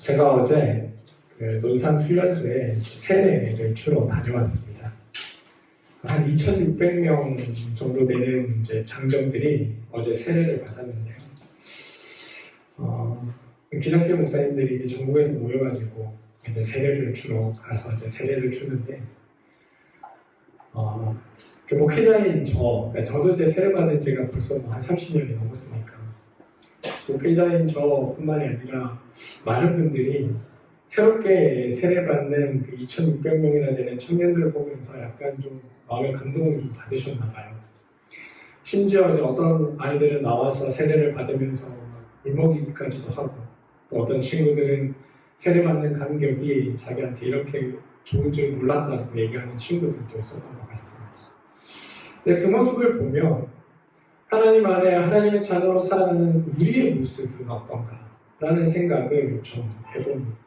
제가 어제 논산 훈련소에 세례를 주로 다녀왔습니다. 한 2,600명 정도 되는 이제 장정들이 어제 세례를 받았는데요. 기장교 목사님들이 이제 전국에서 모여가지고 이제 세례를 주러 가서 이제 세례를 주는데, 목회자인 그러니까 저도 이제 세례 받은 지가 벌써 한 30년이 넘었으니까, 목회자인 저뿐만이 아니라 많은 분들이 새롭게 세례받는 그 2,600명이나 되는 청년들을 보면서 약간 좀 마음의 감동을 받으셨나 봐요. 심지어 이제 어떤 아이들은 나와서 세례를 받으면서 울먹이기까지도 하고, 또 어떤 친구들은 세례받는 감격이 자기한테 이렇게 좋은 줄 몰랐다고 얘기하는 친구들도 있었던 것 같습니다. 근데 그 모습을 보면 하나님 안에 하나님의 자녀로 살아가는 우리의 모습은 어떤가 라는 생각을 좀 해봅니다.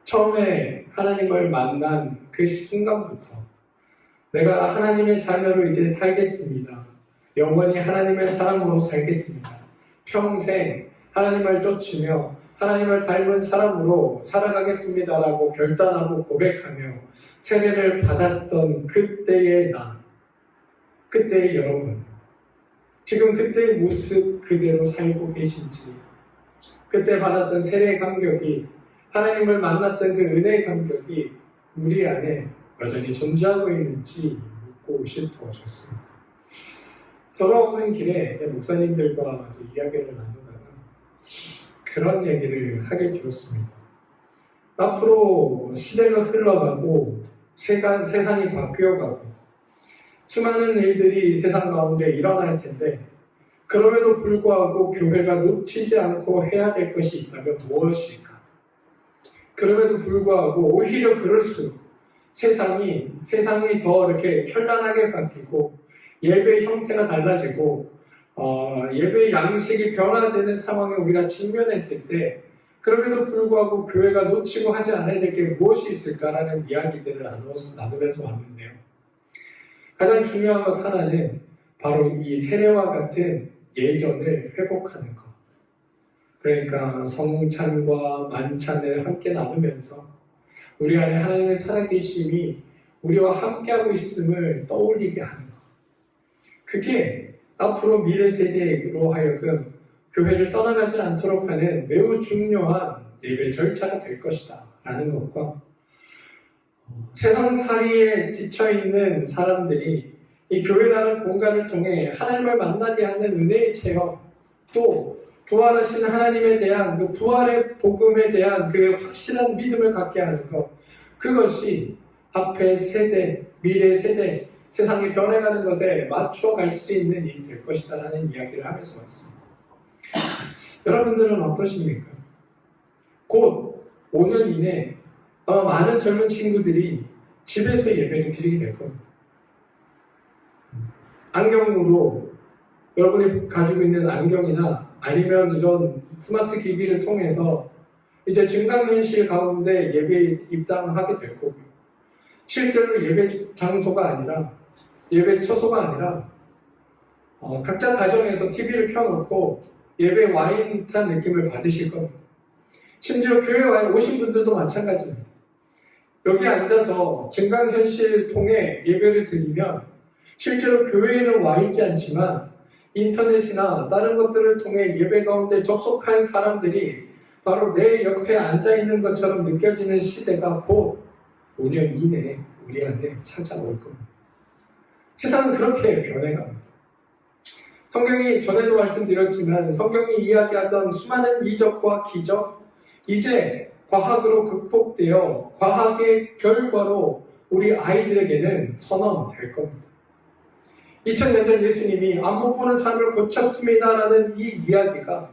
처음에 하나님을 만난 그 순간부터 내가 하나님의 자녀로 이제 살겠습니다. 영원히 하나님의 사람으로 살겠습니다. 평생 하나님을 쫓으며 하나님을 닮은 사람으로 살아가겠습니다라고 결단하고 고백하며 세례를 받았던 그때의 나, 그때의 여러분, 지금 그때의 모습 그대로 살고 계신지, 그때 받았던 세례의 감격이, 하나님을 만났던 그 은혜의 감격이 우리 안에 여전히 존재하고 있는지 묻고 싶어졌습니다. 돌아오는 길에 이제 목사님들과 이제 이야기를 나누다가 그런 얘기를 하게 되었습니다. 앞으로 시대가 흘러가고 세상이 바뀌어가고 수많은 일들이 세상 가운데 일어날 텐데, 그럼에도 불구하고 교회가 놓치지 않고 해야 될 것이 있다면 무엇일까? 그럼에도 불구하고 오히려 그럴수록 세상이 더 이렇게 현란하게 바뀌고 예배의 형태가 달라지고 예배의 양식이 변화되는 상황에 우리가 직면했을 때, 그럼에도 불구하고 교회가 놓치고 하지 않아야 될 게 무엇이 있을까라는 이야기들을 나누면서 왔는데요. 가장 중요한 것 하나는 바로 이 세례와 같은 예전을 회복하는 것. 그러니까 성찬과 만찬을 함께 나누면서 우리 안에 하나님의 살아계심이 우리와 함께하고 있음을 떠올리게 하는 것. 그게 앞으로 미래 세대로 하여금 교회를 떠나가지 않도록 하는 매우 중요한 예배 절차가 될 것이다 라는 것과, 세상살이에 지쳐있는 사람들이 이 교회라는 공간을 통해 하나님을 만나게 하는 은혜의 체험, 또 부활하신 하나님에 대한 그 부활의 복음에 대한 그 확실한 믿음을 갖게 하는 것, 그것이 앞에 세대, 미래 세대, 세상이 변해가는 것에 맞추어 갈 수 있는 일이 될 것이다 라는 이야기를 하면서 왔습니다. 여러분들은 어떠십니까? 곧 5년 이내 아마 많은 젊은 친구들이 집에서 예배를 드리게 될 겁니다. 안경으로, 여러분이 가지고 있는 안경이나 아니면 이런 스마트 기기를 통해서 이제 증강현실 가운데 예배에 입당하게 될 거고요. 실제로 예배 장소가 아니라, 예배 처소가 아니라 각자 가정에서 TV를 켜놓고 예배 와인 듯한 느낌을 받으실 겁니다. 심지어 교회에 오신 분들도 마찬가지입니다. 여기 앉아서 증강현실 통해 예배를 드리면 실제로 교회에는 와 있지 않지만 인터넷이나 다른 것들을 통해 예배 가운데 접속한 사람들이 바로 내 옆에 앉아있는 것처럼 느껴지는 시대가 곧 5년 이내에 우리 안에 찾아올 겁니다. 세상은 그렇게 변해갑니다. 성경이, 전에도 말씀드렸지만 성경이 이야기하던 수많은 이적과 기적, 이제 과학으로 극복되어 과학의 결과로 우리 아이들에게는 선언될 겁니다. 2000년 전 예수님이 안 못 보는 삶을 고쳤습니다라는 이 이야기가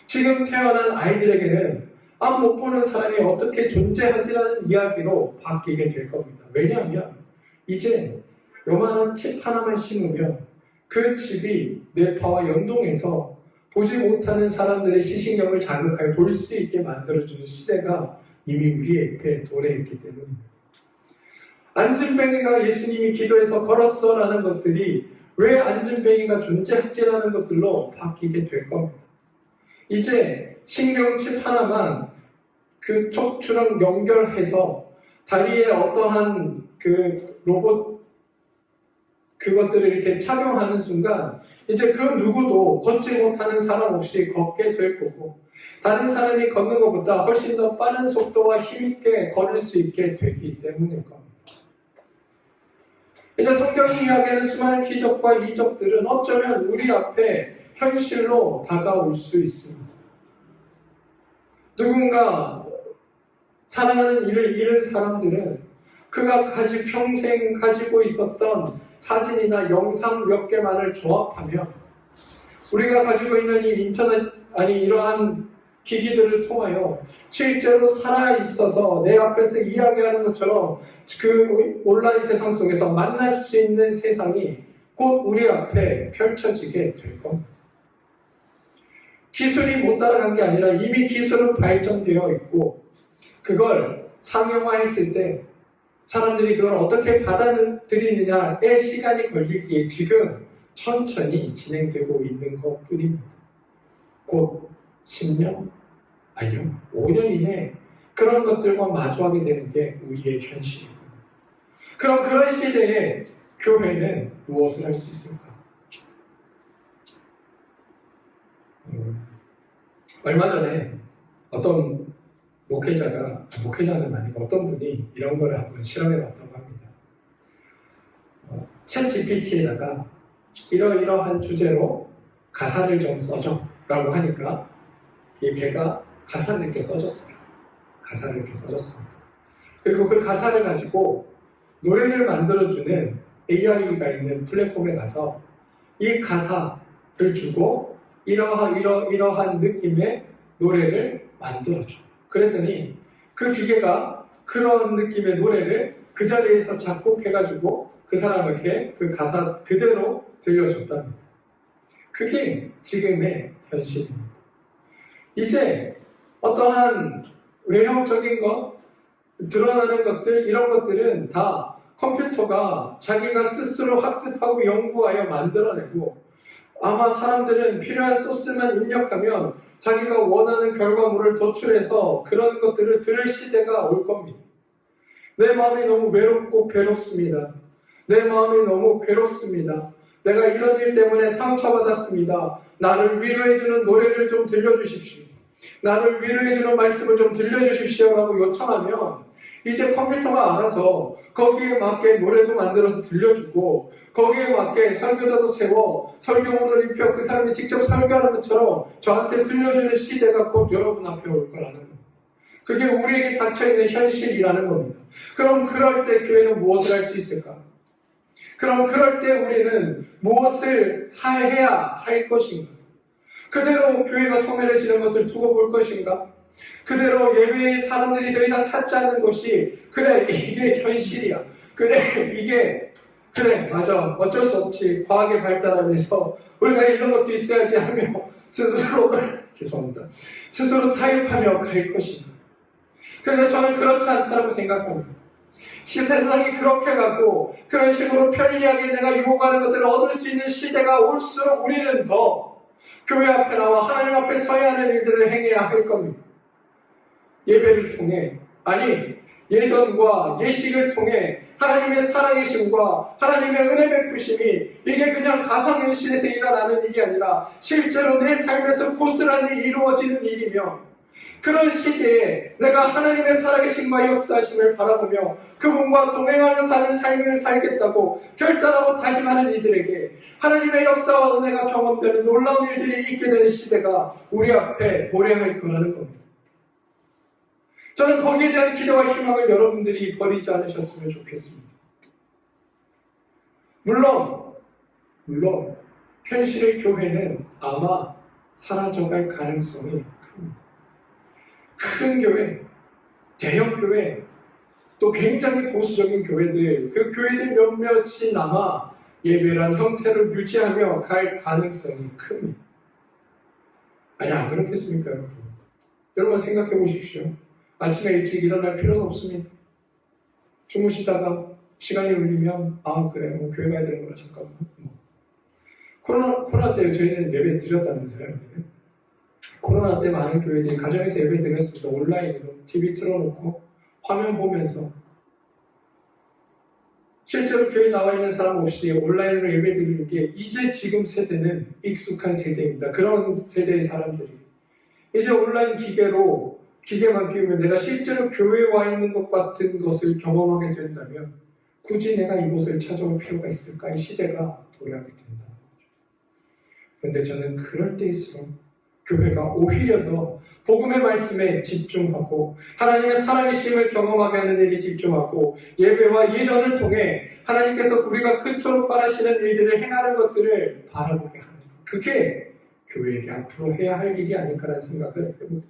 지금 태어난 아이들에게는 안 못 보는 사람이 어떻게 존재하지라는 이야기로 바뀌게 될 겁니다. 왜냐하면 이제 요만한 칩 하나만 심으면 그 칩이 뇌파와 연동해서 보지 못하는 사람들의 시신경을 자극하여 볼 수 있게 만들어주는 시대가 이미 우리 옆에 도래했기 때문입니다. 안진뱅이가 예수님이 기도해서 걸었어 라는 것들이 왜 안진뱅이가 존재하지라는 것들로 바뀌게 될 겁니다. 이제 신경칩 하나만 그 척추랑 연결해서 다리에 어떠한 그 로봇 그것들을 이렇게 착용하는 순간 이제 그 누구도 걷지 못하는 사람 없이 걷게 될 거고 다른 사람이 걷는 것보다 훨씬 더 빠른 속도와 힘있게 걸을 수 있게 되기 때문일 겁니다. 이제 성경이 이야기하는 수많은 기적과 이적들은 어쩌면 우리 앞에 현실로 다가올 수 있습니다. 누군가 사랑하는 이를 잃은 사람들은 그가 평생 가지고 있었던 사진이나 영상 몇 개만을 조합하면 우리가 가지고 있는 이 인터넷 이러한 기기들을 통하여 실제로 살아있어서 내 앞에서 이야기하는 것처럼 그 온라인 세상 속에서 만날 수 있는 세상이 곧 우리 앞에 펼쳐지게 될 겁니다. 기술이 못 따라간 게 아니라 이미 기술은 발전되어 있고 그걸 상용화했을 때 사람들이 그걸 어떻게 받아들이느냐에 시간이 걸리기에 지금 천천히 진행되고 있는 것 뿐입니다. 곧 10년, 아니요 5년 이내에 그런 것들과 마주하게 되는 게 우리의 현실이고 그럼 그런 시대에 교회는 무엇을 할 수 있을까? 얼마 전에 어떤 목회자는 아니고 어떤 분이 이런 걸 한번 실험해봤다고 합니다. 챗 GPT에다가 이러이러한 주제로 가사를 좀 써줘 라고 하니까 이 개가 가사를 이렇게 써줬어요. 그리고 그 가사를 가지고 노래를 만들어주는 AI가 있는 플랫폼에 가서 이 가사를 주고 이러한 느낌의 노래를 만들어줘. 그랬더니 그 기계가 그런 느낌의 노래를 그 자리에서 작곡해가지고 그 사람에게 그 가사 그대로 들려줬답니다. 그게 지금의 현실입니다. 이제 어떠한 외형적인 것, 드러나는 것들, 이런 것들은 다 컴퓨터가 자기가 스스로 학습하고 연구하여 만들어내고 아마 사람들은 필요한 소스만 입력하면 자기가 원하는 결과물을 도출해서 그런 것들을 들을 시대가 올 겁니다. 내 마음이 너무 외롭고 괴롭습니다. 내 마음이 너무 괴롭습니다. 내가 이런 일 때문에 상처받았습니다. 나를 위로해주는 노래를 좀 들려주십시오. 나를 위로해주는 말씀을 좀 들려주십시오 라고 요청하면 이제 컴퓨터가 알아서 거기에 맞게 노래도 만들어서 들려주고 거기에 맞게 설교자도 세워 설교문을 입혀 그 사람이 직접 설교하는 것처럼 저한테 들려주는 시대가 곧 여러분 앞에 올 거라는 겁니다. 그게 우리에게 닥쳐있는 현실이라는 겁니다. 그럼 그럴 때 교회는 무엇을 할 수 있을까? 그럼 그럴 때 우리는 무엇을 해야 할 것인가? 그대로 교회가 소멸해지는 것을 두고 볼 것인가? 그대로 예배의 사람들이 더 이상 찾지 않는 것이 그래 이게 현실이야. 그래 맞아 어쩔 수 없지 과학이 발달하면서 우리가 이런 것도 있어야지 하며 스스로 스스로 타협하며 갈 것인가? 그런데 저는 그렇지 않다고 생각합니다. 세상이 그렇게 가고 그런 식으로 편리하게 내가 유혹하는 것들을 얻을 수 있는 시대가 올수록 우리는 더 교회 앞에 나와 하나님 앞에 서야 하는 일들을 행해야 할 겁니다. 예배를 통해 예전과 예식을 통해 하나님의 살아계심과 하나님의 은혜 베푸심이 이게 그냥 가상현실에서 일어나는 일이 아니라 실제로 내 삶에서 고스란히 이루어지는 일이며 그런 시대에 내가 하나님의 살아계심과 역사하심을 바라보며 그분과 동행하며 사는 삶을 살겠다고 결단하고 다짐하는 이들에게 하나님의 역사와 은혜가 경험되는 놀라운 일들이 있게 되는 시대가 우리 앞에 도래할 거라는 겁니다. 저는 거기에 대한 기대와 희망을 여러분들이 버리지 않으셨으면 좋겠습니다. 물론 현실의 교회는 아마 사라져갈 가능성이 큽니다. 큰 교회, 대형 교회, 또 굉장히 보수적인 교회들, 그 교회들 몇몇이 남아 예배란 형태를 유지하며 갈 가능성이 큽니다. 안 그렇겠습니까, 여러분? 여러분 생각해 보십시오. 아침에 일찍 일어날 필요는 없습니다. 주무시다가 시간이 울리면 그래 교회 가야 되는구나 잠깐만. 코로나 때 저희는 예배 드렸다면서요. 코로나 때 많은 교회들이 가정에서 예배 드렸습니다. 온라인으로 TV 틀어놓고 화면 보면서 실제로 교회에 나와 있는 사람 없이 온라인으로 예배 드리는 게 이제 지금 세대는 익숙한 세대입니다. 그런 세대의 사람들이 이제 온라인 기계만 끼우면 내가 실제로 교회에 와 있는 것 같은 것을 경험하게 된다면 굳이 내가 이곳을 찾아올 필요가 있을까? 이 시대가 도래하게 된다. 그런데 저는 그럴 때일수록 교회가 오히려 더 복음의 말씀에 집중하고 하나님의 살아계심을 경험하게 하는 일에 집중하고 예배와 예전을 통해 하나님께서 우리가 그토록 바라시는 일들을 행하는 것들을 바라보게 하는 것. 그게 교회에게 앞으로 해야 할 일이 아닐까라는 생각을 해보게 됩니다.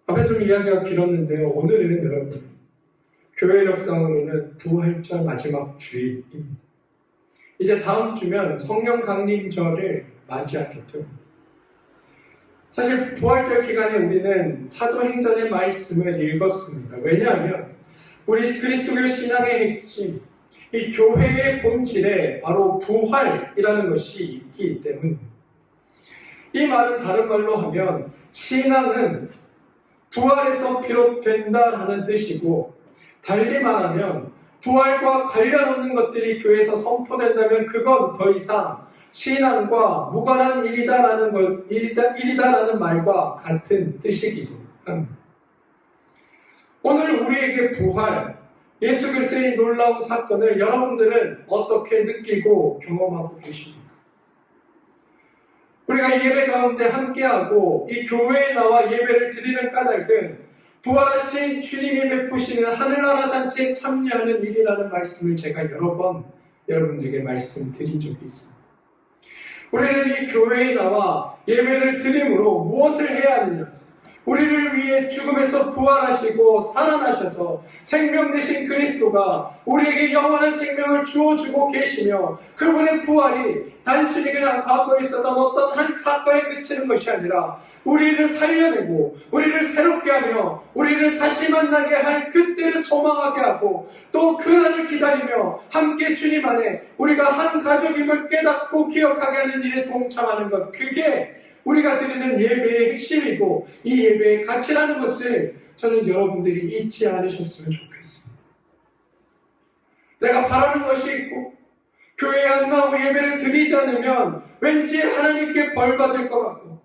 앞에 좀 이야기가 길었는데요. 오늘은 여러분 교회 역상으로는 부활절 마지막 주일입니다. 이제 다음 주면 성령 강림절을 맞이하게 됩니다. 사실 부활절 기간에 우리는 사도행전의 말씀을 읽었습니다. 왜냐하면 우리 그리스도교 신앙의 핵심, 이 교회의 본질에 바로 부활이라는 것이 있기 때문입니다. 이 말은 다른 말로 하면 신앙은 부활에서 비롯된다라는 뜻이고, 달리 말하면 부활과 관련 없는 것들이 교회에서 선포된다면 그건 더 이상 신앙과 무관한 일이다라는 말과 같은 뜻이기도 합니다. 오늘 우리에게 부활, 예수 그리스도의 놀라운 사건을 여러분들은 어떻게 느끼고 경험하고 계십니까? 우리가 예배 가운데 함께하고 이 교회에 나와 예배를 드리는 까닭은 부활하신 주님이 베푸시는 하늘나라 잔치에 참여하는 일이라는 말씀을 제가 여러 번 여러분들에게 말씀드린 적이 있습니다. 우리는 이 교회에 나와 예배를 드림으로 무엇을 해야 하느냐? 우리를 위해 죽음에서 부활하시고 살아나셔서 생명 되신 그리스도가 우리에게 영원한 생명을 주어주고 계시며 그분의 부활이 단순히 그냥 과거에 있었던 어떤 한 사건에 그치는 것이 아니라 우리를 살려내고 우리를 새롭게 하며 우리를 다시 만나게 할 그때를 소망하게 하고 또 그날을 기다리며 함께 주님 안에 우리가 한 가족임을 깨닫고 기억하게 하는 일에 동참하는 것, 그게 우리가 드리는 예배의 핵심이고 이 예배의 가치라는 것을 저는 여러분들이 잊지 않으셨으면 좋겠습니다. 내가 바라는 것이 있고 교회에 안 나오고 예배를 드리지 않으면 왠지 하나님께 벌 받을 것 같고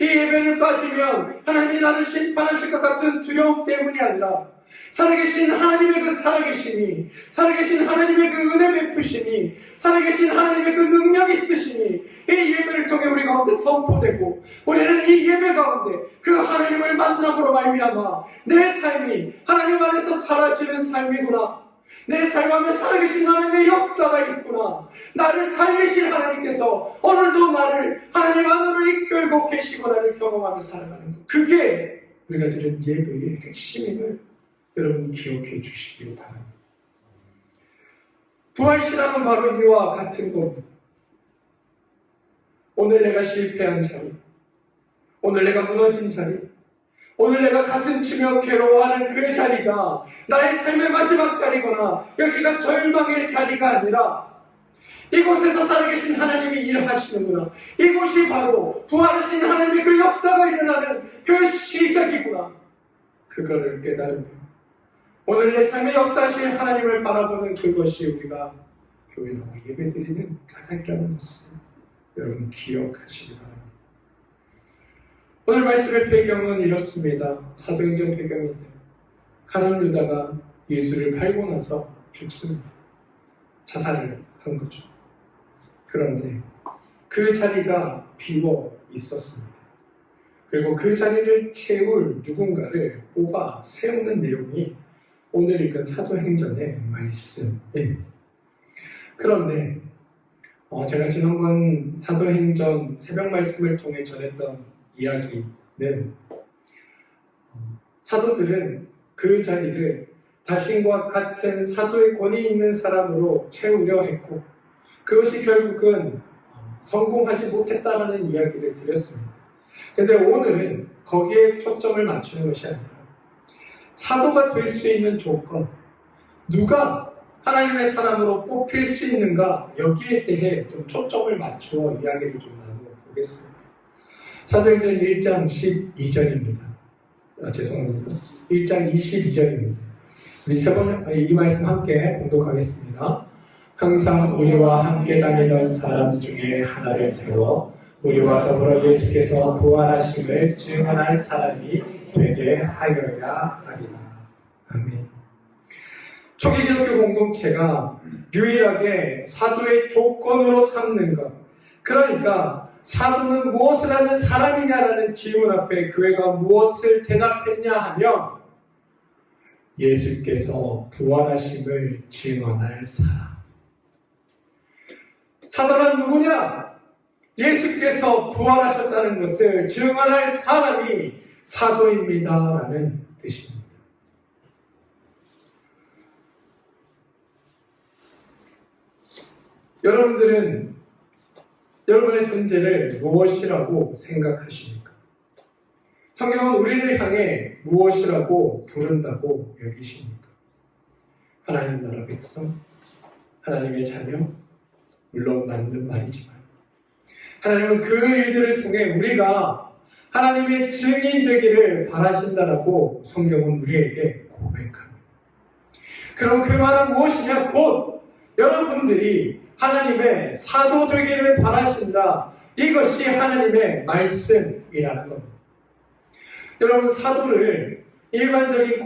이 예배를 빠지면 하나님이 나를 심판하실 것 같은 두려움 때문이 아니라 살아계신 하나님의 그 살아계심이, 살아계신 하나님의 그 은혜 베푸심이, 살아계신 하나님의 그 능력 있으심이 이 예배를 통해 우리 가운데 선포되고 우리는 이 예배 가운데 그 하나님을 만남으로 말미암아 내 삶이 하나님 안에서 사라지는 삶이구나, 내 삶 안에 살아계신 하나님의 역사가 있구나, 나를 살리신 하나님께서 오늘도 나를 하나님 안으로 이끌고 계시구나를 경험하며 살아가는 것, 그게 우리가 드린 예배의 핵심임을 여러분 기억해 주시기 바랍니다. 부활신앙은 바로 이와 같은 겁니다. 오늘 내가 실패한 자리, 오늘 내가 무너진 자리, 오늘 내가 가슴 치며 괴로워하는 그 자리가 나의 삶의 마지막 자리거나 여기가 절망의 자리가 아니라 이곳에서 살아계신 하나님이 일하시는구나, 이곳이 바로 부활하신 하나님의 그 역사가 일어나는 그 시작이구나, 그거를 깨달으며 오늘 내 삶의 역사하실 하나님을 바라보는 그것이 우리가 교회 나와 예배드리는 까닭이라는 것을 여러분 기억하시기 바랍니다. 오늘 말씀의 배경은 이렇습니다. 사도행전 배경인데 가룟 유다가 예수를 팔고 나서 죽습니다. 자살을 한 거죠. 그런데 그 자리가 비워 있었습니다. 그리고 그 자리를 채울 누군가를 뽑아 세우는 내용이 오늘 읽은 사도행전의 말씀입니다. 그런데 제가 지난번 사도행전 새벽 말씀을 통해 전했던 이야기는 사도들은 그 자리를 자신과 같은 사도의 권위 있는 사람으로 채우려 했고 그것이 결국은 성공하지 못했다라는 이야기를 드렸습니다. 그런데 오늘은 거기에 초점을 맞추는 것이 아니라 사도가 될 수 있는 조건, 누가 하나님의 사람으로 뽑힐 수 있는가, 여기에 대해 좀 초점을 맞추어 이야기를 좀 나눠보겠습니다. 사도행전 1장 12절입니다. 죄송합니다. 1장 22절입니다. 우리 세 번 이 말씀 함께 봉독하겠습니다. 항상 우리와 함께 다니던 사람 중에 하나를 세워 우리와 더불어 예수께서 부활하심을 증언할 사람이 되게 하여야 하리라. 아멘. 초기 기독교 공동체가 유일하게 사도의 조건으로 삼는 것, 그러니까 사도는 무엇을 하는 사람이냐라는 질문 앞에 교회가 무엇을 대답했냐 하면 예수께서 부활하심을 증언할 사람. 사도는 누구냐? 예수께서 부활하셨다는 것을 증언할 사람이 사도입니다라는 뜻입니다. 여러분들은 여러분의 존재를 무엇이라고 생각하십니까? 성경은 우리를 향해 무엇이라고 부른다고 여기십니까? 하나님 나라 백성, 하나님의 자녀, 물론 맞는 말이지만 하나님은 그 일들을 통해 우리가 하나님의 증인 되기를 바라신다라고 성경은 우리에게 고백합니다. 그럼 그 말은 무엇이냐? 곧 여러분들이 하나님의 사도 되기를 바라신다. 이것이 하나님의 말씀이라는 겁니다. 여러분, 사도를 일반적인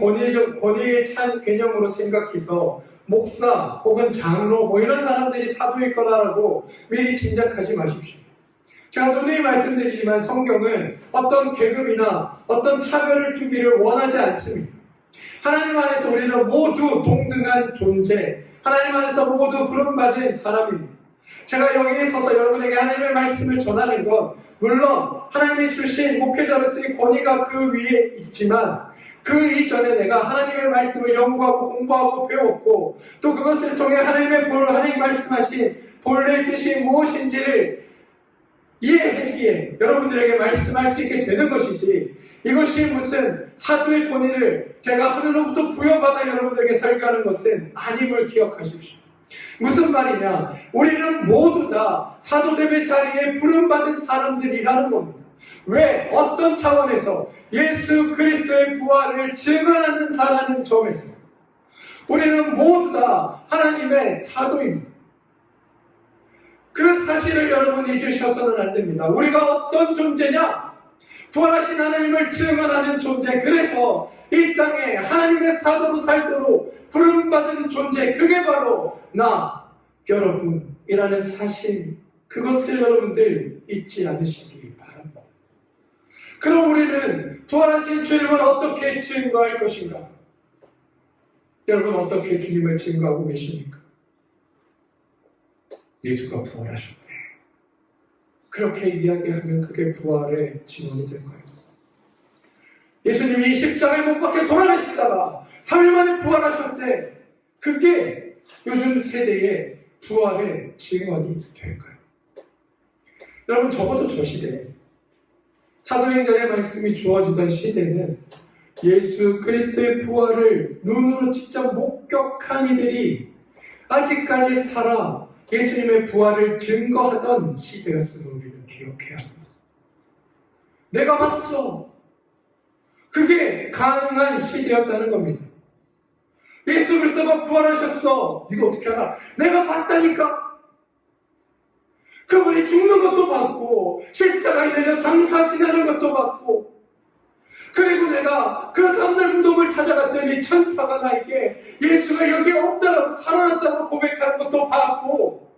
권위에 찬 개념으로 생각해서 목사 혹은 장로 이런 사람들이 사도일 거라고 미리 짐작하지 마십시오. 제가 누누이 말씀드리지만 성경은 어떤 계급이나 어떤 차별을 두기를 원하지 않습니다. 하나님 안에서 우리는 모두 동등한 존재, 하나님 안에서 모두 부름받은 사람입니다. 제가 여기에 서서 여러분에게 하나님의 말씀을 전하는 건 물론 하나님이 주신 목회자로서의 권위가 그 위에 있지만 그 이전에 내가 하나님의 말씀을 연구하고 공부하고 배웠고 또 그것을 통해 하나님 말씀하신 본래의 뜻이 무엇인지를 이해했기에 여러분들에게 말씀할 수 있게 되는 것이지, 이것이 무슨 사도의 권위를 제가 하늘로부터 부여받아 여러분들에게 설교하는 것은 아님을 기억하십시오. 무슨 말이냐? 우리는 모두 다 사도됨의 자리에 부름받은 사람들이라는 겁니다. 왜? 어떤 차원에서? 예수 그리스도의 부활을 증언하는 자라는 점에서 우리는 모두 다 하나님의 사도입니다. 그 사실을 여러분 잊으셔서는 안 됩니다. 우리가 어떤 존재냐? 부활하신 하나님을 증언하는 존재. 그래서 이 땅에 하나님의 사도로 살도록 부름받은 존재, 그게 바로 나, 여러분이라는 사실, 그것을 여러분들 잊지 않으시기 바랍니다. 그럼 우리는 부활하신 주님을 어떻게 증거할 것인가? 여러분, 어떻게 주님을 증거하고 계십니까? 예수가 부활하셨대. 그렇게 이야기하면 그게 부활의 증언이 될 거예요. 예수님이 십자가에 못 박혀 돌아가시다가 3일 만에 부활하셨대. 그게 요즘 세대의 부활의 증언이 될 거예요. 여러분, 적어도 저 시대에 사도행전의 말씀이 주어지던 시대는 예수 그리스도의 부활을 눈으로 직접 목격한 이들이 아직까지 살아 예수님의 부활을 증거하던 시대였음을 우리는 기억해야 합니다. 내가 봤어. 그게 가능한 시대였다는 겁니다. 예수 그리스도가 부활하셨어. 네가 어떻게 알아? 내가 봤다니까. 그분이 죽는 것도 봤고 십자가에 내려 장사 지내는 것도 봤고, 그리고 내가 그 다음날 무덤을 찾아갔더니 천사가 나에게 예수가 여기 없다라고 살아났다고 고백하는 것도 봤고,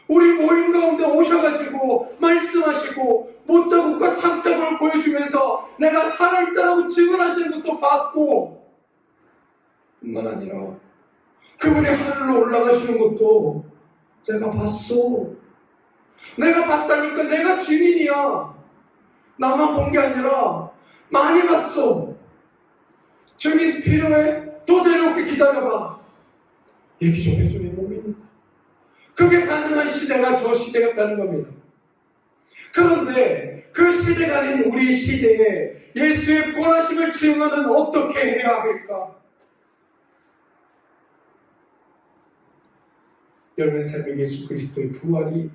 우리 모임 가운데 오셔가지고 말씀하시고 못자국과 창자국을 보여주면서 내가 살아있다라고 증언하시는 것도 봤고, 뿐만 아니라 그분이 하늘로 올라가시는 것도 내가 봤어. 내가 봤다니까. 내가 증인이야. 나만 본 게 아니라 많이 봤어. 증인 필요해? 더 내려오게 기다려봐. 얘기 좀 해줘. 못 믿는다. 그게 가능한 시대가 저 시대였다는 겁니다. 그런데 그 시대가 아닌 우리 시대에 예수의 부활하심을 증언은 어떻게 해야 할까? 여러분의 삶에 예수 그리스도의 부활이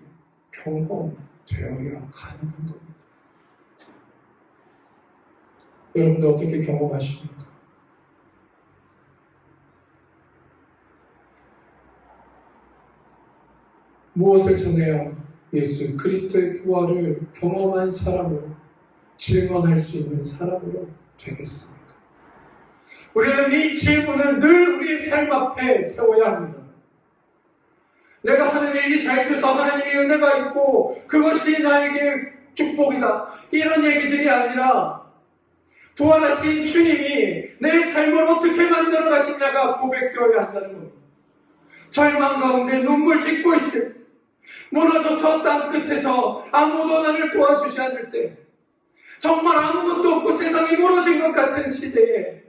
경험되어야 가능한 겁니다. 여러분들 어떻게 경험하십니까? 무엇을 전해야 예수 그리스도의 부활을 경험한 사람으로 증언할 수 있는 사람으로 되겠습니까? 우리는 이 질문을 늘 우리의 삶 앞에 세워야 합니다. 내가 하는 일이 잘 돼서 하나님의 은혜가 있고 그것이 나에게 축복이다, 이런 얘기들이 아니라 부활하신 주님이 내 삶을 어떻게 만들어 가시냐가 고백되어야 한다는 겁니다. 절망 가운데 눈물 짓고 있을 때, 무너져 저 땅 끝에서 아무도 나를 도와주지 않을 때, 정말 아무것도 없고 세상이 무너진 것 같은 시대에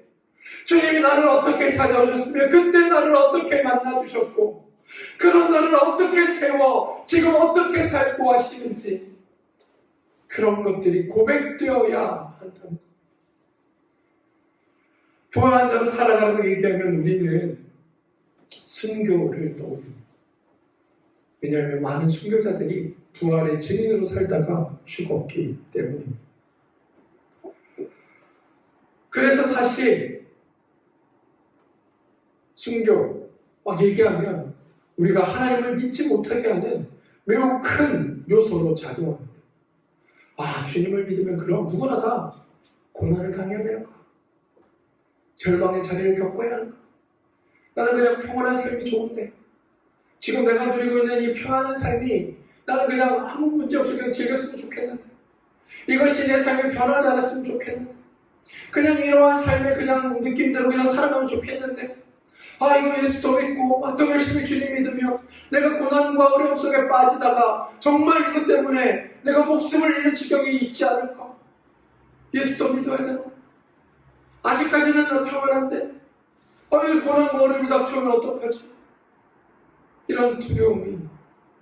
주님이 나를 어떻게 찾아오셨으며 그때 나를 어떻게 만나주셨고 그런 나를 어떻게 세워 지금 어떻게 살고 하시는지, 그런 것들이 고백되어야 한다. 부활한 자로 살아가고 얘기하면 우리는 순교를 떠올립니다. 왜냐하면 많은 순교자들이 부활의 증인으로 살다가 죽었기 때문입니다. 그래서 사실 순교 막 얘기하면 우리가 하나님을 믿지 못하게 하는 매우 큰 요소로 작용합니다. 아, 주님을 믿으면 그럼 누구나 다 고난을 당해야 되는가? 절망의 자리를 겪어야 하는가? 나는 그냥 평안한 삶이 좋은데, 지금 내가 누리고 있는 이 평안한 삶이 나는 그냥 아무 문제 없이 그냥 즐겼으면 좋겠는데, 이것이 내 삶에 변하지 않았으면 좋겠는데, 그냥 이러한 삶의 그냥 느낌대로 그냥 살아가면 좋겠는데, 아, 이거 예수도 믿고 또 열심히 주님 믿으며 내가 고난과 어려움 속에 빠지다가 정말 이것 때문에 내가 목숨을 잃는 지경이 있지 않을까? 예수도 믿어야 되나? 아직까지는 평안한데 이 고난과 어려움이 닥쳐오면 어떡하지? 이런 두려움이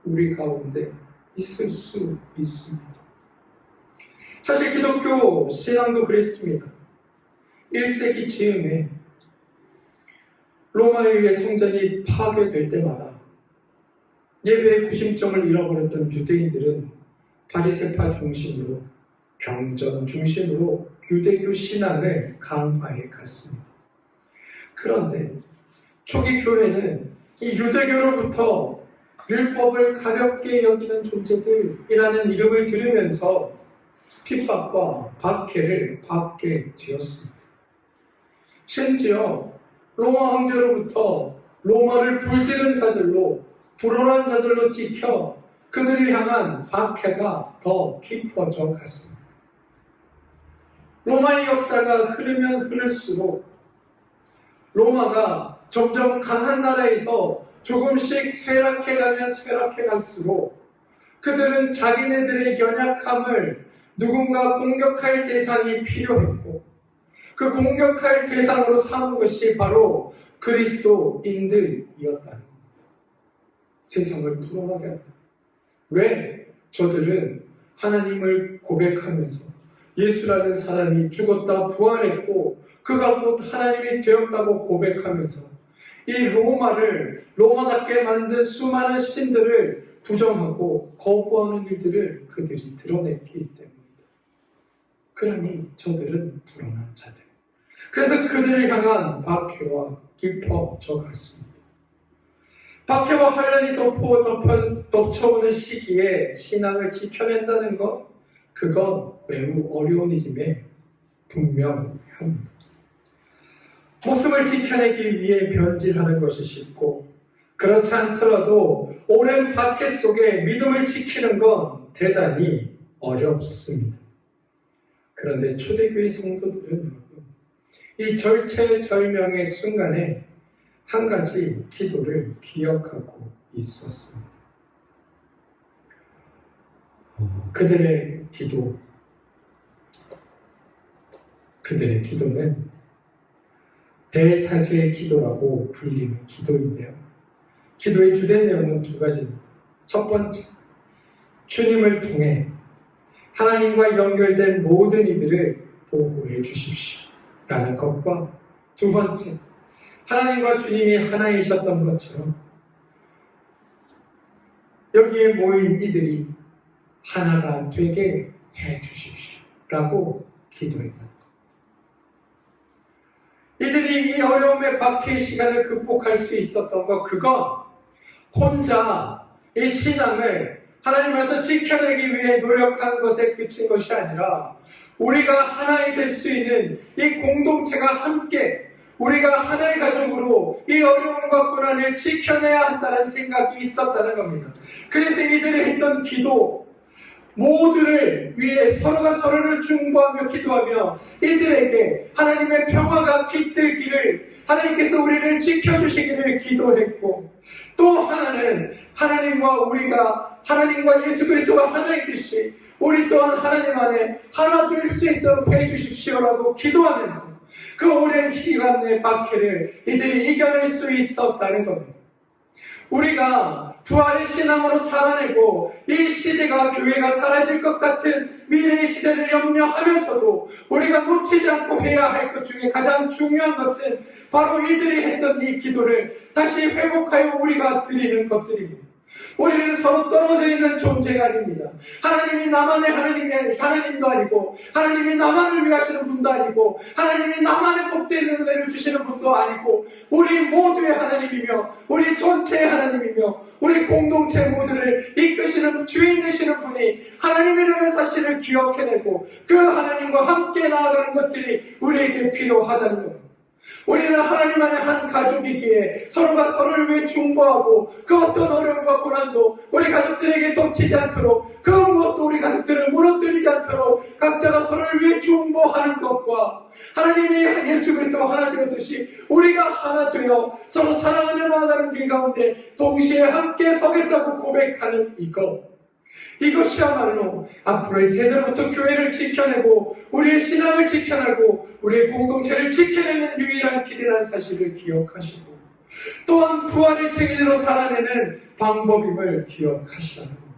우리 가운데 있을 수 있습니다. 사실 기독교 신앙도 그랬습니다. 1세기 즈음에 로마에 의해 성전이 파괴될 때마다 예배의 구심점을 잃어버렸던 유대인들은 바리새파 중심으로, 경전 중심으로 유대교 신앙을 강화해 갔습니다. 그런데 초기 교회는 이 유대교로부터 율법을 가볍게 여기는 존재들이라는 이름을 들으면서 핍박과 박해를 받게 되었습니다. 심지어 로마 황제로부터 로마를 불지른 자들로, 불온한 자들로 찍혀 그들을 향한 박해가 더 깊어져 갔습니다. 로마의 역사가 흐르면 흐를수록 로마가 점점 강한 나라에서 조금씩 쇠락해가면 쇠락해 갈수록 그들은 자기네들의 연약함을 누군가 공격할 대상이 필요했고, 그 공격할 대상으로 삼은 것이 바로 그리스도인들이었다. 세상을 불안하게 한다. 왜? 저들은 하나님을 고백하면서 예수라는 사람이 죽었다 부활했고 그가 곧 하나님이 되었다고 고백하면서 이 로마를, 로마답게 만든 수많은 신들을 부정하고 거부하는 일들을 그들이 드러냈기 때문입니다. 그러니 저들은 불안한 자들. 그래서 그들을 향한 박해와 깊어져 갔습니다. 박해와 환란이 덮쳐오는 시기에 신앙을 지켜낸다는 것, 그건 매우 어려운 일임에 분명합니다. 목숨을 지켜내기 위해 변질하는 것이 쉽고, 그렇지 않더라도 오랜 박해 속에 믿음을 지키는 건 대단히 어렵습니다. 그런데 초대교회 성도들은 이 절체절명의 순간에 한 가지 기도를 기억하고 있었습니다. 그들의 기도는 대사제의 기도라고 불리는 기도인데요. 기도의 주된 내용은 두 가지입니다. 첫 번째, 주님을 통해 하나님과 연결된 모든 이들을 보호해 주십시오 라는 것과, 두 번째, 하나님과 주님이 하나이셨던 것처럼 여기에 모인 이들이 하나가 되게 해 주십시오 라고 기도했다. 이들이 이 어려움의 박해의 시간을 극복할 수 있었던 것, 그건 혼자 이 신앙을 하나님에서 지켜내기 위해 노력한 것에 그친 것이 아니라 우리가 하나이 될 수 있는 이 공동체가 함께 우리가 하나의 가족으로 이 어려움과 고난을 지켜내야 한다는 생각이 있었다는 겁니다. 그래서 이들이 했던 기도, 모두를 위해 서로가 서로를 중보하며 기도하며 이들에게 하나님의 평화가 깃들기를, 하나님께서 우리를 지켜주시기를 기도했고, 또 하나는 하나님과 예수 그리스도가 하나이듯이 우리 또한 하나님 안에 하나 될 수 있도록 해주십시오라고 기도하면서 그 오랜 기간의 박해를 이들이 이겨낼 수 있었다는 겁니다. 우리가 부활의 신앙으로 살아내고 이 시대가, 교회가 사라질 것 같은 미래의 시대를 염려하면서도 우리가 놓치지 않고 해야 할 것 중에 가장 중요한 것은 바로 이들이 했던 이 기도를 다시 회복하여 우리가 드리는 것들입니다. 우리는 서로 떨어져 있는 존재가 아닙니다. 하나님이 나만의 하나님도 아니고, 하나님이 나만을 위하시는 분도 아니고, 하나님이 나만의 복되는 은혜를 주시는 분도 아니고, 우리 모두의 하나님이며 우리 전체의 하나님이며 우리 공동체 모두를 이끄시는 주인 되시는 분이 하나님이라는 사실을 기억해내고 그 하나님과 함께 나아가는 것들이 우리에게 필요하다는 겁니다. 우리는 하나님 안에 한 가족이기에 서로가 서로를 위해 중보하고 그 어떤 어려움과 고난도 우리 가족들에게 덮치지 않도록, 그 무엇도 우리 가족들을 무너뜨리지 않도록 각자가 서로를 위해 중보하는 것과 하나님이 예수 그리스도와 하나 되었듯이 우리가 하나 되어 서로 사랑하며 나아가는 길 가운데 동시에 함께 서겠다고 고백하는 이것이야말로 앞으로의 세대로부터 교회를 지켜내고 우리의 신앙을 지켜내고 우리의 공동체를 지켜내는 유일한 길이라는 사실을 기억하시고, 또한 부활의 증인으로 살아내는 방법임을 기억하시라는 겁니다.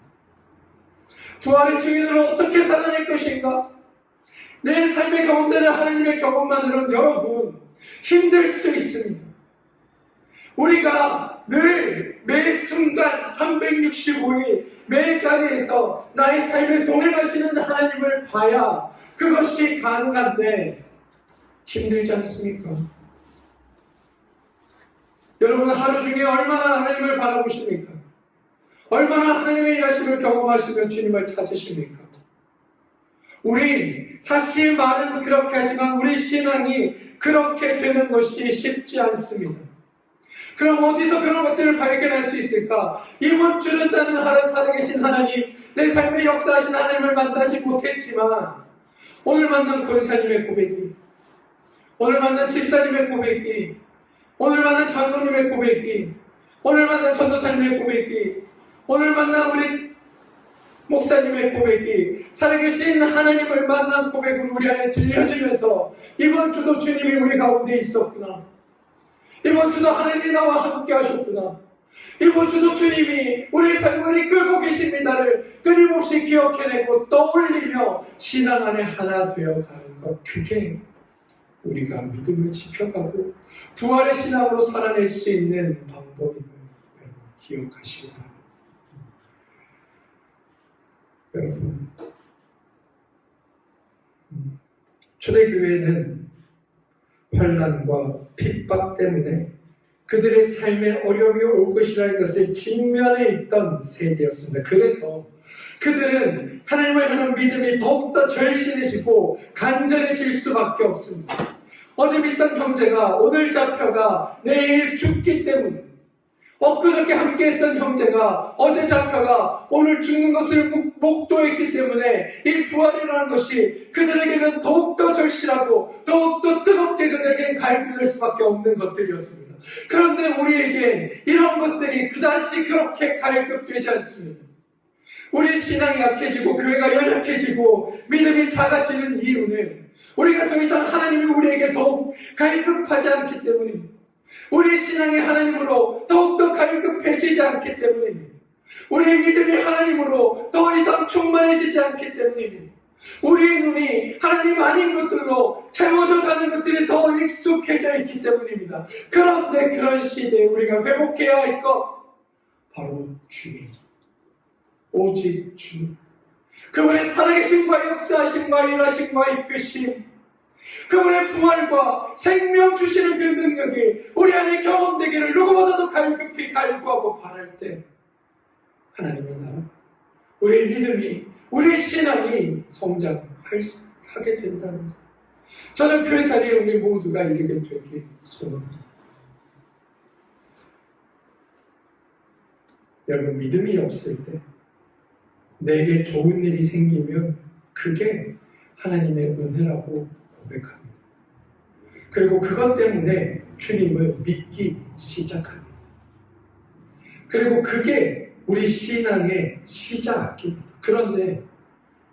부활의 증인으로 어떻게 살아낼 것인가? 내 삶의 가운데는 하나님의 경험만으로는 여러분 힘들 수 있습니다. 우리가 늘 매 순간 365일 매 자리에서 나의 삶에 동행하시는 하나님을 봐야 그것이 가능한데 힘들지 않습니까? 여러분 하루 중에 얼마나 하나님을 바라보십니까? 얼마나 하나님의 일하심을 경험하시며 주님을 찾으십니까? 우리 사실 말은 그렇게 하지만 우리 신앙이 그렇게 되는 것이 쉽지 않습니다. 그럼 어디서 그런 것들을 발견할 수 있을까? 이번 주는 나는 살아계신 하나님, 내 삶에 역사하신 하나님을 만나지 못했지만 오늘 만난 권사님의 고백이, 오늘 만난 집사님의 고백이, 오늘 만난 장로님의 고백이, 오늘 만난 전도사님의 고백이, 오늘 만난 우리 목사님의 고백이, 살아계신 하나님을 만난 고백을 우리 안에 들려주면서 이번 주도 주님이 우리 가운데 있었구나, 이번 주도 하나님이 나와 함께 하셨구나, 이번 주도 주님이 우리의 삶을 이끌고 계십니다를 끊임없이 기억해내고 떠올리며 신앙 안에 하나 되어가는 것, 그게 우리가 믿음을 지켜가고 부활의 신앙으로 살아낼 수 있는 방법임을 기억하시기 바랍니다. 여러분, 초대교회는 환난과 핍박 때문에 그들의 삶에 어려움이 올 것이라는 것을 직면해 있던 세대였습니다. 그래서 그들은 하나님을 향한 믿음이 더욱더 절실해지고 간절해질 수밖에 없습니다. 어제 믿던 형제가 오늘 잡혀가 내일 죽기 때문에, 엊그저께 함께했던 형제가 어제 잡혀가 오늘 죽는 것을 목도했기 때문에 이 부활이라는 것이 그들에게는 더욱더 절실하고 더욱더 뜨겁게 그들에겐 갈구될 수밖에 없는 것들이었습니다. 그런데 우리에겐 이런 것들이 그다지 그렇게 갈급되지 않습니다. 우리의 신앙이 약해지고 교회가 연약해지고 믿음이 작아지는 이유는 우리가 더 이상 하나님이 우리에게 더욱 갈급하지 않기 때문입니다. 우리의 신앙이 하나님으로 더욱더 갈급해지지 않기 때문입니다. 우리의 믿음이 하나님으로 더 이상 충만해지지 않기 때문입니다. 우리의 눈이 하나님 아닌 것들로 채워져 가는 것들이 더 익숙해져 있기 때문입니다. 그런데 그런 시대에 우리가 회복해야 할 것, 바로 주님, 오직 주님, 그분의 살아계심과 역사하심과 일하심과 이끄심, 그분의 부활과 생명 주시는 그 능력이 우리 안에 경험되기를 누구보다도 갈급히 갈구하고 바랄 때 하나님의 나라, 우리의 믿음이, 우리의 신앙이 성장하게 된다는 것. 저는 그 자리에 우리 모두가 이르게 되길 소원합니다. 여러분, 믿음이 없을 때 내게 좋은 일이 생기면 그게 하나님의 은혜라고 고백합니다. 그리고 그것 때문에 주님을 믿기 시작합니다. 그리고 그게 우리 신앙의 시작입니다. 그런데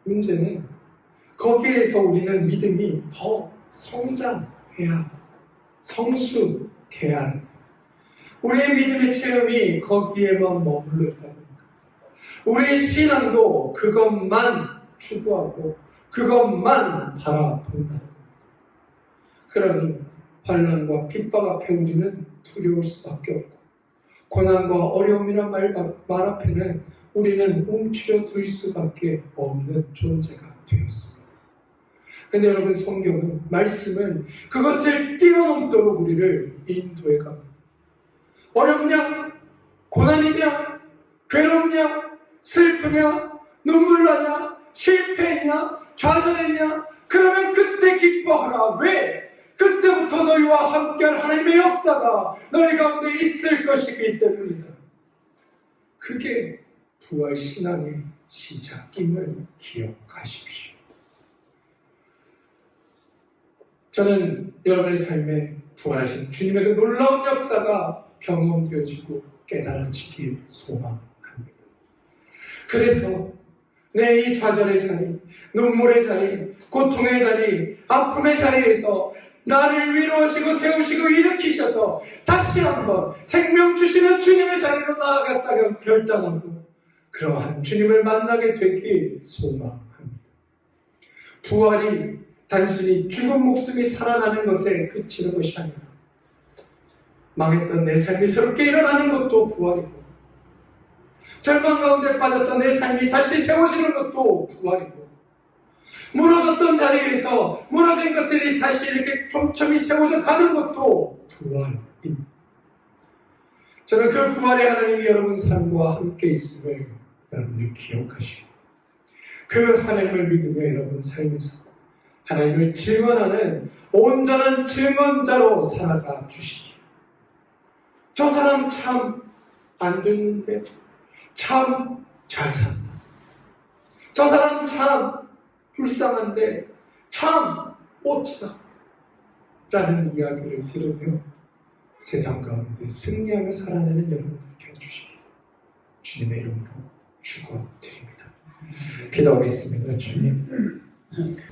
문제는 거기에서 우리는 믿음이 더 성장해야, 성숙해야 합니다. 우리의 믿음의 체험이 거기에만 머물러 있다 보니까 우리의 신앙도 그것만 추구하고 그것만 바라본다. 그러니 환난과 핍박 앞에 우리는 두려울 수밖에 없고 고난과 어려움이란 말 앞에는 우리는 움츠려들 수밖에 없는 존재가 되었습니다. 근데 여러분, 성경은, 말씀은 그것을 뛰어넘도록 우리를 인도해 갑니다. 어렵냐? 고난이냐? 괴롭냐? 슬프냐? 눈물 나냐? 실패했냐? 좌절했냐? 그러면 그때 기뻐하라. 왜? 그때부터 너희와 함께할 하나님의 역사가 너희 가운데 있을 것이기 때문이다. 그게 부활 신앙의 시작임을 기억하십시오. 저는 여러분의 삶에 부활하신 주님의 그 놀라운 역사가 경험되어지고 깨달아지길 소망합니다. 그래서 내 이 좌절의 자리, 눈물의 자리, 고통의 자리, 아픔의 자리에서 나를 위로하시고 세우시고 일으키셔서 다시 한번 생명 주시는 주님의 자리로 나아갔다가 결단하고 그러한 주님을 만나게 되길 소망합니다. 부활이 단순히 죽은 목숨이 살아나는 것에 그치는 것이 아니라 망했던 내 삶이 새롭게 일어나는 것도 부활이고 절망 가운데 빠졌던 내 삶이 다시 세워지는 것도 부활이고 무너졌던 자리에서 무너진 것들이 다시 이렇게 촘촘히 세워져 가는 것도 부활입니다. 저는 그 부활의 하나님이 여러분 삶과 함께 있음을 여러분들 기억하시고 그 하나님을 믿으며 여러분 삶에서 하나님을 증언하는 온전한 증언자로 살아가 주시기. 저 사람 참 안 됐는데 참 잘 산다. 저 사람 참 불쌍한데 참 멋지다. 라는 이야기를 들으며 세상 가운데 승리하며 살아내는 여러분들께 해주시기 주님의 이름으로 축원드립니다. 기도하겠습니다. 주님,